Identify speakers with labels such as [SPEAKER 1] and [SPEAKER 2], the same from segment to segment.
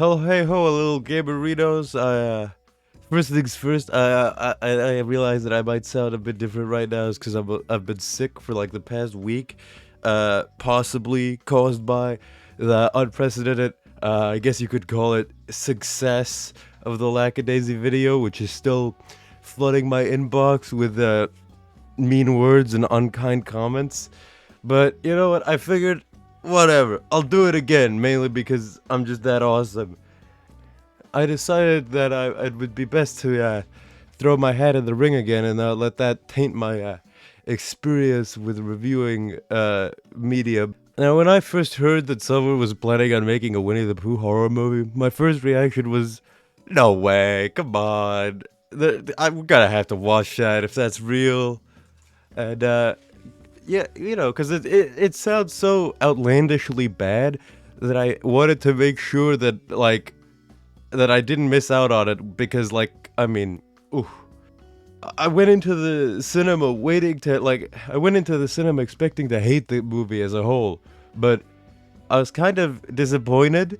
[SPEAKER 1] Hello, hey ho, little gamerinos. First things first. I realize that I might sound a bit different right now, is because I've been sick for like the past week, possibly caused by the unprecedented, I guess you could call it, success of the Lackadaisy video, which is still flooding my inbox with mean words and unkind comments. But you know what? I figured, whatever, I'll do it again, mainly because I'm just that awesome. I decided that it would be best to throw my hat in the ring again and not let that taint my experience with reviewing media. Now, when I first heard that someone was planning on making a Winnie the Pooh horror movie, my first reaction was, no way, come on. I'm gonna have to watch that if that's real. And, yeah, you know, because it sounds so outlandishly bad that I wanted to make sure that, like, that I didn't miss out on it because, like, I mean, ooh. I went into the cinema expecting to hate the movie as a whole, but I was kind of disappointed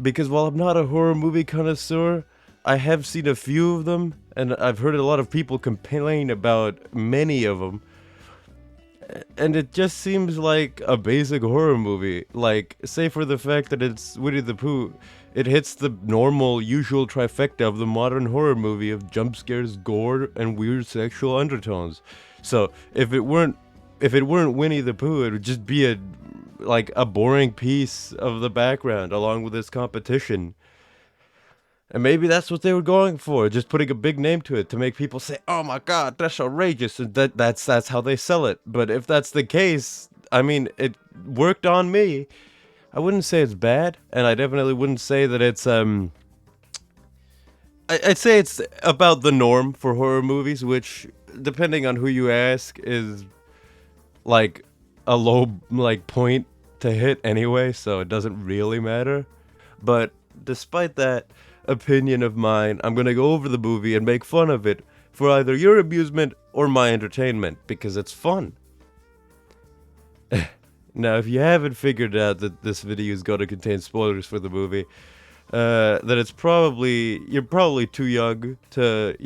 [SPEAKER 1] because while I'm not a horror movie connoisseur, I have seen a few of them, and I've heard a lot of people complain about many of them. And it just seems like a basic horror movie. Like, say for the fact that it's Winnie the Pooh, it hits the normal, usual trifecta of the modern horror movie of jump scares, gore, and weird sexual undertones. So, if it weren't Winnie the Pooh, it would just be a boring piece of the background along with its competition. And maybe that's what they were going for, just putting a big name to it to make people say, "Oh my God, that's outrageous," and that's how they sell it. But if that's the case, I mean, it worked on me. I wouldn't say it's bad, and I definitely wouldn't say that it's I'd say it's about the norm for horror movies, which, depending on who you ask, is like a low point to hit anyway, so it doesn't really matter. But despite that opinion of mine, I'm gonna go over the movie and make fun of it for either your amusement or my entertainment, because it's fun. Now, if you haven't figured out that this video is gonna contain spoilers for the movie, that you're probably too young to,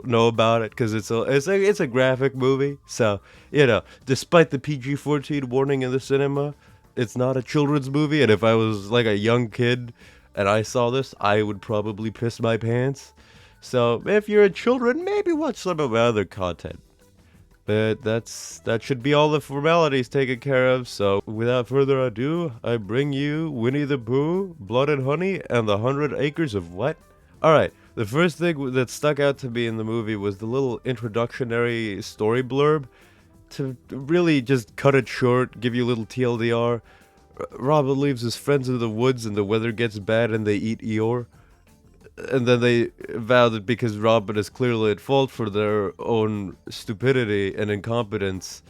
[SPEAKER 1] know about it, because it's a graphic movie. So, despite the PG-14 warning in the cinema, it's not a children's movie, and if I was like a young kid and I saw this, I would probably piss my pants. So if you're a children, maybe watch some of my other content. But that should be all the formalities taken care of. So without further ado, I bring you Winnie the Pooh, Blood and Honey, and the 100 Acres of what? Alright, the first thing that stuck out to me in the movie was the little introductionary story blurb. To really just cut it short, give you a little TLDR. Robin leaves his friends in the woods and the weather gets bad and they eat Eeyore. And then they vow that because Robin is clearly at fault for their own stupidity and incompetence,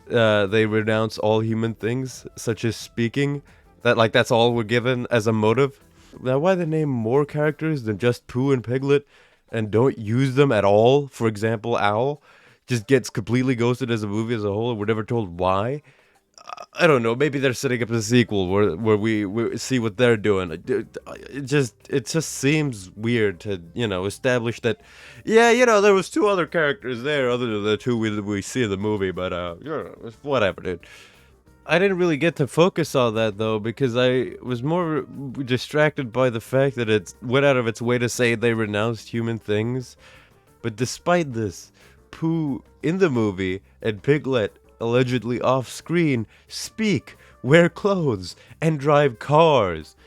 [SPEAKER 1] they renounce all human things, such as speaking. That's all we're given as a motive. Now, why they name more characters than just Pooh and Piglet and don't use them at all? For example, Owl just gets completely ghosted as a movie as a whole and we're never told why. I don't know. Maybe they're setting up a sequel where we see what they're doing. It just seems weird to establish that. Yeah, there was two other characters there other than the two we see in the movie. But whatever, dude. I didn't really get to focus on that though because I was more distracted by the fact that it went out of its way to say they renounced human things. But despite this, Pooh in the movie and Piglet, allegedly off-screen, speak, wear clothes, and drive cars.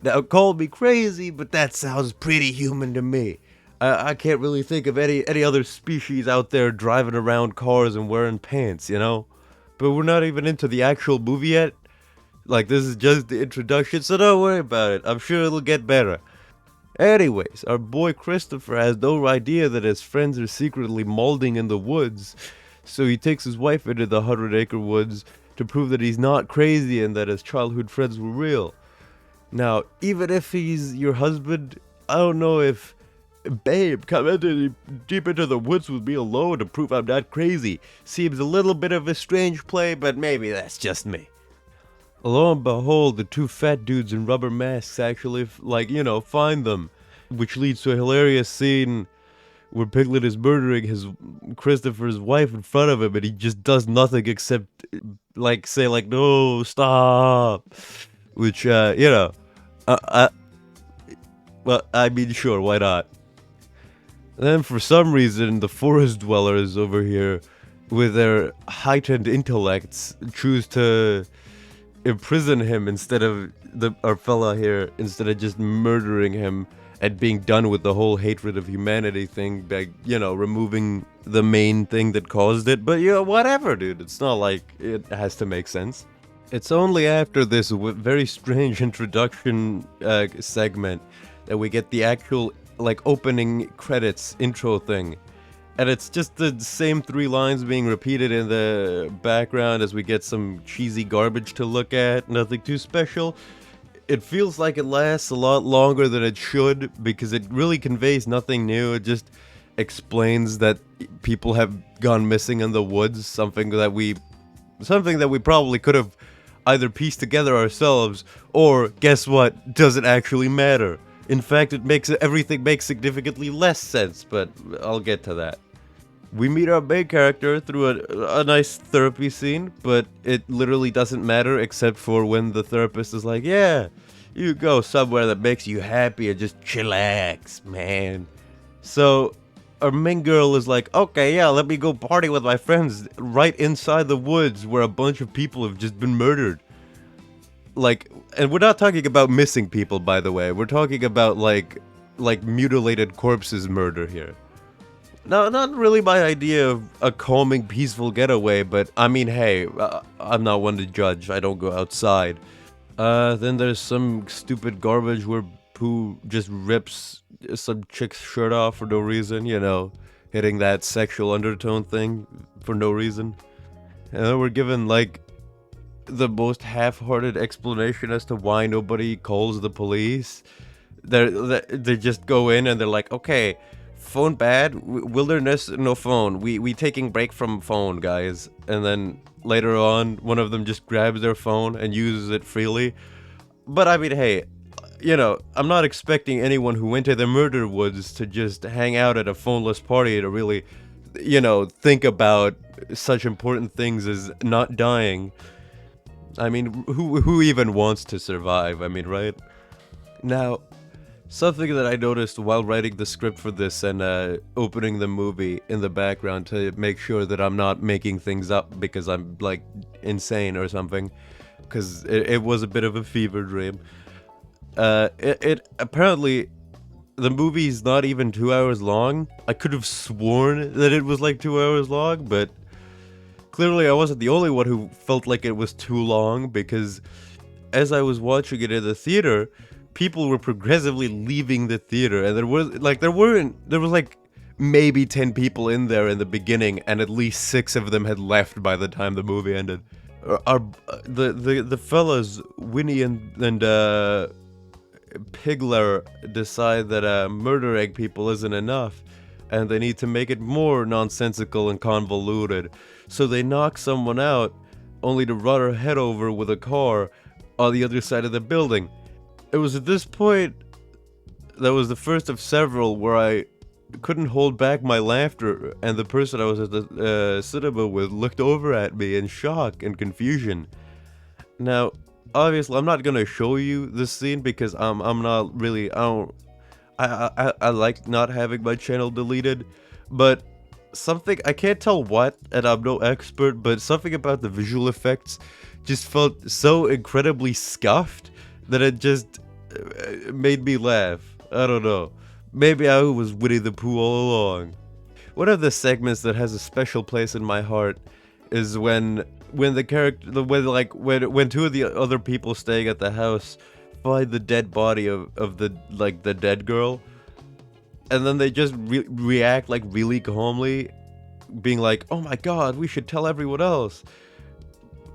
[SPEAKER 1] Now, call me crazy, but that sounds pretty human to me. I can't really think of any other species out there driving around cars and wearing pants, But we're not even into the actual movie yet. Like, this is just the introduction, so don't worry about it. I'm sure it'll get better. Anyways, our boy Christopher has no idea that his friends are secretly molding in the woods, so he takes his wife into the 100-acre woods to prove that he's not crazy and that his childhood friends were real. Now, even if he's your husband, I don't know if, babe, come deep into the woods with me alone to prove I'm not crazy. Seems a little bit of a strange play, but maybe that's just me. Lo and behold, the two fat dudes in rubber masks actually, find them, which leads to a hilarious scene where Piglet is murdering his Christopher's wife in front of him, and he just does nothing except say no, stop, which uh, I, well, I mean, sure, why not? And then for some reason, the forest dwellers over here, with their heightened intellects, choose to imprison him instead of our fella here, instead of just murdering him and being done with the whole hatred of humanity thing by, removing the main thing that caused it. But, whatever, dude. It's not like it has to make sense. It's only after this very strange introduction segment that we get the actual, opening credits intro thing. And it's just the same 3 lines being repeated in the background as we get some cheesy garbage to look at. Nothing too special. It feels like it lasts a lot longer than it should because it really conveys nothing new. It just explains that people have gone missing in the woods, something that we probably could have either pieced together ourselves, or guess what, doesn't actually matter. In fact, everything makes significantly less sense, but I'll get to that. We meet our main character through a nice therapy scene, but it literally doesn't matter except for when the therapist is like, yeah, you go somewhere that makes you happy and just chillax, man. So our main girl is like, okay, yeah, let me go party with my friends right inside the woods where a bunch of people have just been murdered. And we're not talking about missing people, by the way. We're talking about like mutilated corpses murder here. No, not really my idea of a calming, peaceful getaway, but I mean, hey, I'm not one to judge. I don't go outside. Then there's some stupid garbage where Pooh just rips some chick's shirt off for no reason, hitting that sexual undertone thing for no reason. And then we're given, the most half-hearted explanation as to why nobody calls the police. They just go in and they're like, okay, phone bad, wilderness, no phone. We taking break from phone, guys. And then later on, one of them just grabs their phone and uses it freely. But I mean, hey, I'm not expecting anyone who went to the murder woods to just hang out at a phoneless party to really, think about such important things as not dying. I mean, who even wants to survive? I mean, right? Now, something that I noticed while writing the script for this and opening the movie in the background to make sure that I'm not making things up because I'm, insane or something, because it was a bit of a fever dream. It apparently, the movie's not even 2 hours long. I could have sworn that it was 2 hours long, but clearly I wasn't the only one who felt like it was too long, because as I was watching it in the theater, people were progressively leaving the theater, and there was maybe 10 people in there in the beginning, and at least 6 of them had left by the time the movie ended. The fellas, Winnie and Pigler, decide that murdering people isn't enough, and they need to make it more nonsensical and convoluted. So they knock someone out, only to run her head over with a car on the other side of the building. It was at this point that was the first of several where I couldn't hold back my laughter, and the person I was at the cinema with looked over at me in shock and confusion. Now, obviously, I'm not gonna show you this scene because I'm not really, I like not having my channel deleted, but something, I can't tell what, and I'm no expert, but something about the visual effects just felt so incredibly scuffed that it just made me laugh. I don't know. Maybe I was Winnie the Pooh all along. One of the segments that has a special place in my heart is when the character, when 2 of the other people staying at the house find the dead body of the dead girl, and then they just react really calmly, being like, oh my god, we should tell everyone else.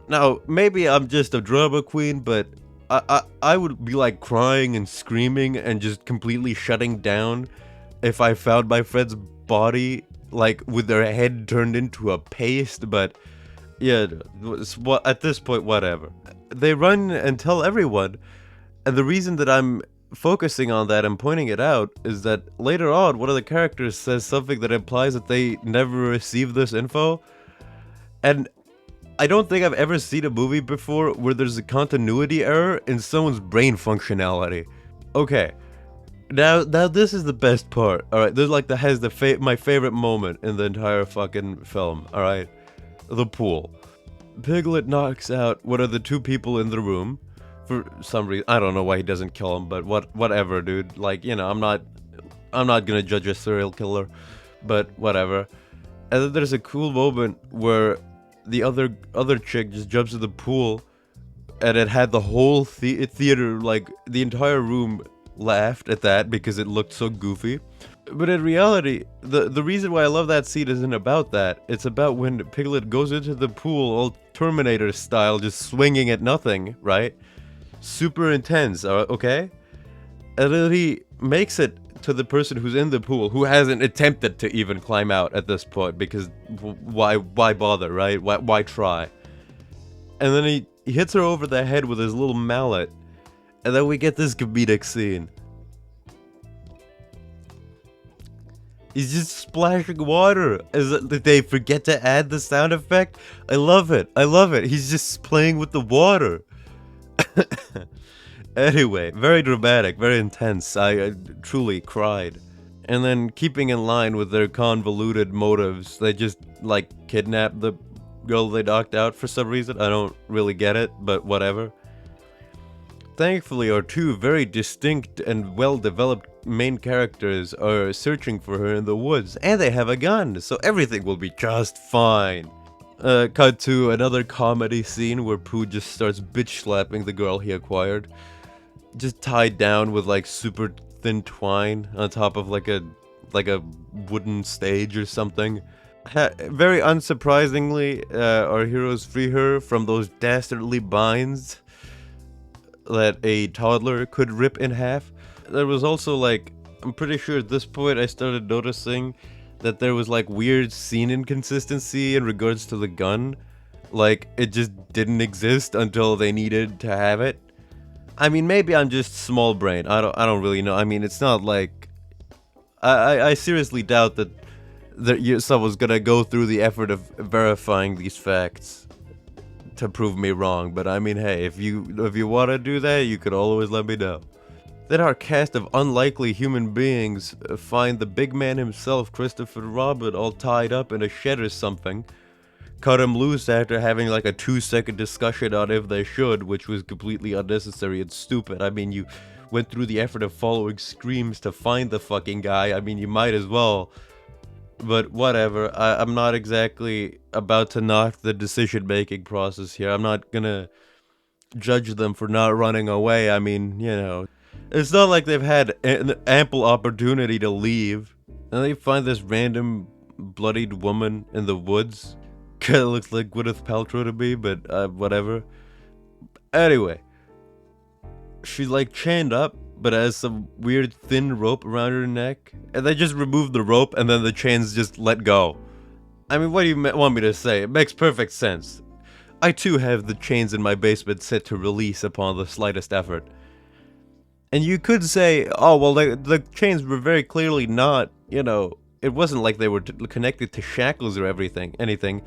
[SPEAKER 1] Now, maybe I'm just a drama queen, but I would be crying and screaming and just completely shutting down if I found my friend's body with their head turned into a paste. But Yeah, at this point, whatever. They run and tell everyone, and the reason that I'm focusing on that and pointing it out is that later on, one of the characters says something that implies that they never received this info, and I don't think I've ever seen a movie before where there's a continuity error in someone's brain functionality. Okay, now this is the best part. All right, this like has my favorite moment in the entire fucking film. All right, the pool. Piglet knocks out one of the two people in the room for some reason. I don't know why he doesn't kill him, but whatever, dude. Like, you know, I'm not gonna judge a serial killer, but whatever. And then there's a cool moment where the other chick just jumps in the pool, and it had the whole theater, like the entire room, laughed at that because it looked so goofy. But in reality, the reason why I love that scene isn't about that. It's about when Piglet goes into the pool all Terminator style, just swinging at nothing, right? Super intense, okay? And then he makes it to the person who's in the pool, who hasn't attempted to even climb out at this point, because why bother, right? Why try? And then he hits her over the head with his little mallet, and then we get this comedic scene. He's just splashing water. Did they forget to add the sound effect? I love it. I love it. He's just playing with the water. Anyway, very dramatic, very intense. I truly cried. And then, keeping in line with their convoluted motives, they just, like, kidnap the girl they knocked out for some reason. I don't really get it, but whatever. Thankfully, our two very distinct and well-developed main characters are searching for her in the woods, and they have a gun, so everything will be just fine. Cut to another comedy scene where Pooh just starts bitch-slapping the girl he acquired. Just tied down with, like, super thin twine on top of, like a wooden stage or something. Very unsurprisingly, our heroes free her from those dastardly binds that a toddler could rip in half. There was also, like, I'm pretty sure at this point I started noticing that there was, like, weird scene inconsistency in regards to the gun. Like, it just didn't exist until they needed to have it. I mean, maybe I'm just small brain. I don't really know. I mean, it's not like I seriously doubt that someone's gonna go through the effort of verifying these facts to prove me wrong. But I mean, hey, if you want to do that, you could always let me know. Then our cast of unlikely human beings find the big man himself, Christopher Robin, all tied up in a shed or something. Cut him loose after having like a 2-second discussion on if they should, which was completely unnecessary and stupid. I mean, you went through the effort of following screams to find the fucking guy. I mean, you might as well. But whatever, I'm not exactly about to knock the decision-making process here. I'm not gonna judge them for not running away. I mean, you know, it's not like they've had an ample opportunity to leave. And they find this random bloodied woman in the woods. Kinda looks like Gwyneth Paltrow to me, but whatever. Anyway, she's like chained up, but has some weird thin rope around her neck. And they just remove the rope and then the chains just let go. I mean, what do you want me to say? It makes perfect sense. I too have the chains in my basement set to release upon the slightest effort. And you could say, oh, well, the chains were very clearly not, you know, it wasn't like they were connected to shackles or anything.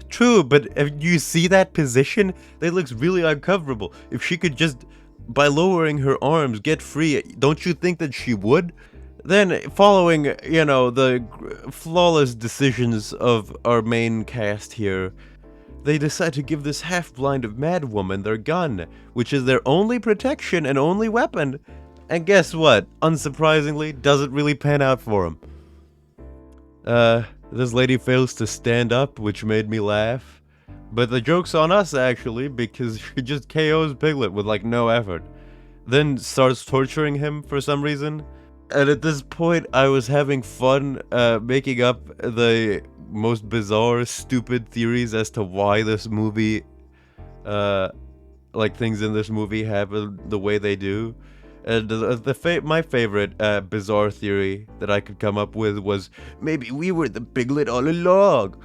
[SPEAKER 1] True, but if you see that position, that looks really uncomfortable. If she could just, by lowering her arms, get free, don't you think that she would? Then, following, you know, the flawless decisions of our main cast here, they decide to give this half-blind madwoman their gun, which is their only protection and only weapon. And guess what? Unsurprisingly, doesn't really pan out for them. This lady fails to stand up, which made me laugh. But the joke's on us, actually, because she just KOs Piglet with, like, no effort. Then starts torturing him for some reason. And at this point, I was having fun, making up the most bizarre, stupid theories as to why this movie, like, things in this movie happen the way they do. And my favorite bizarre theory that I could come up with was, maybe we were the Piglet all along.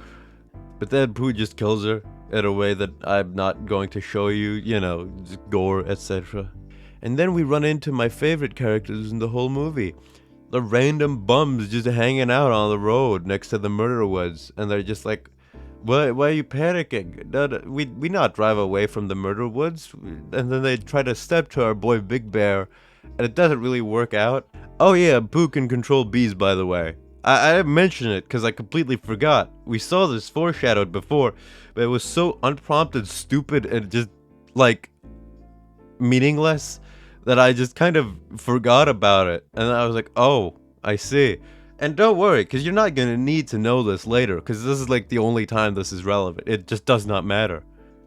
[SPEAKER 1] But then Pooh just kills her. in a way that I'm not going to show you, you know, gore, etc. And then we run into my favorite characters in the whole movie. The random bums just hanging out on the road next to the murder woods, and they're just like, why are you panicking? We not drive away from the murder woods. And then they try to step to our boy Big Bear, and it doesn't really work out. Oh yeah, Pooh can control bees, by the way. I didn't mention it because I completely forgot. We saw this foreshadowed before, but it was so unprompted, stupid, and just like meaningless that I just kind of forgot about it. And I was like, oh, I see. And don't worry, because you're not going to need to know this later, because this is like the only time this is relevant. It just does not matter.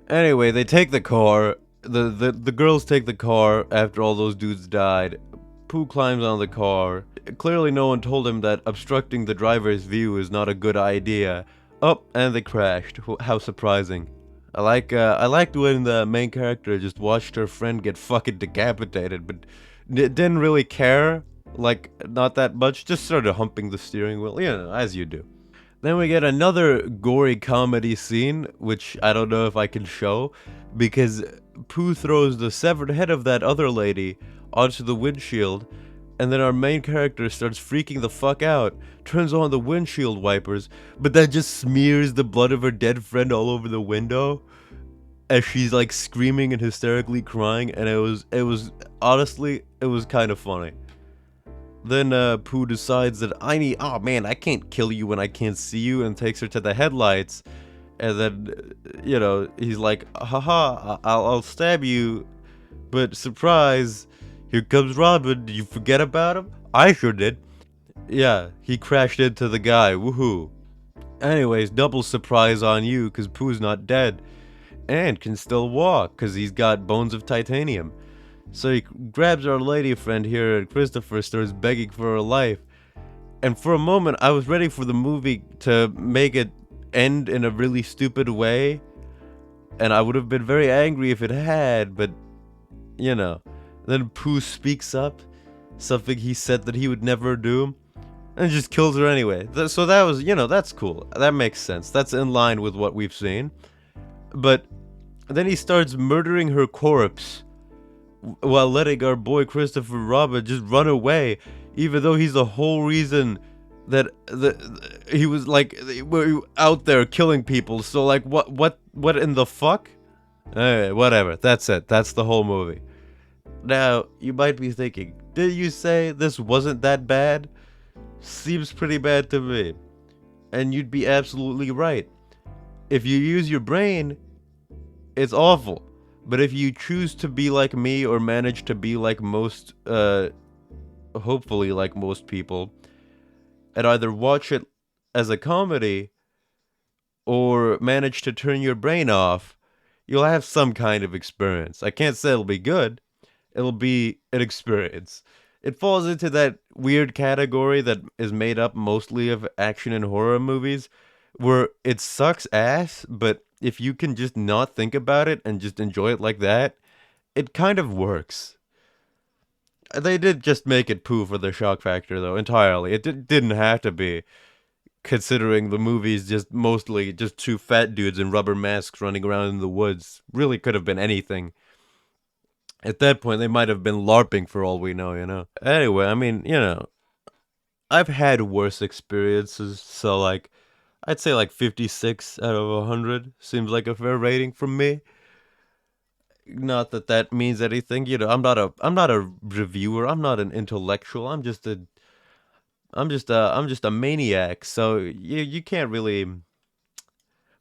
[SPEAKER 1] Anyway, they take the car. The girls take the car after all those dudes died. Pooh climbs on the car. Clearly no one told him that obstructing the driver's view is not a good idea. Oh, and they crashed. How surprising. I liked when the main character just watched her friend get fucking decapitated, but didn't really care, like, not that much, just started humping the steering wheel, you know, as you do. Then we get another gory comedy scene, which I don't know if I can show, because Pooh throws the severed head of that other lady onto the windshield, and then our main character starts freaking the fuck out, turns on the windshield wipers, but then just smears the blood of her dead friend all over the window as she's like screaming and hysterically crying, and it was honestly, it was kind of funny. Then Pooh decides that oh man, I can't kill you when I can't see you, and takes her to the headlights, and then, you know, he's like, haha, I'll stab you, but surprise, here comes Robin. Did you forget about him? I sure did. Yeah, he crashed into the guy, woohoo. Anyways, double surprise on you, cause Pooh's not dead, and can still walk, cause he's got bones of titanium. So he grabs our lady friend here, and Christopher starts begging for her life. And for a moment, I was ready for the movie to make it end in a really stupid way, and I would have been very angry if it had, but, you know. Then Pooh speaks up, something he said that he would never do, and just kills her anyway. So that was, you know, that's cool. That makes sense. That's in line with what we've seen. But then he starts murdering her corpse while letting our boy Christopher Robin just run away, even though he's the whole reason that he was like out there killing people. So like, what in the fuck? Anyway, whatever. That's it. That's the whole movie. Now you might be thinking, did you say this wasn't that bad? Seems pretty bad to me, and you'd be absolutely right. If you use your brain, it's awful. But if you choose to be like me, or manage to be like most, hopefully like most people, and either watch it as a comedy, or manage to turn your brain off, you'll have some kind of experience. I can't say it'll be good. It'll be an experience. It falls into that weird category that is made up mostly of action and horror movies, where it sucks ass, but if you can just not think about it and just enjoy it like that, it kind of works. They did just make it Pooh for the shock factor, though, entirely. It didn't have to be, considering the movie's just mostly just two fat dudes in rubber masks running around in the woods. Really could have been anything. At that point, they might have been LARPing for all we know, you know? Anyway, I mean, you know, I've had worse experiences, so like, I'd say like 56 out of 100 seems like a fair rating from me. Not that that means anything, you know. I'm not a reviewer. I'm not an intellectual. I'm just a maniac. So you can't really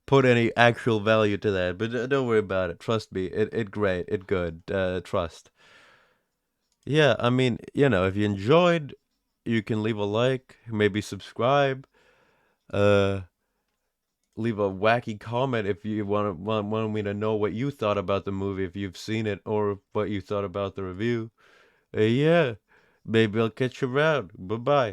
[SPEAKER 1] put any actual value to that. But don't worry about it. Trust me. It great. It good. Trust. Yeah, I mean, you know, if you enjoyed, you can leave a like, maybe subscribe. Uh Leave a wacky comment if you want me to know what you thought about the movie, if you've seen it, or what you thought about the review. Yeah, maybe I'll catch you around. Bye bye.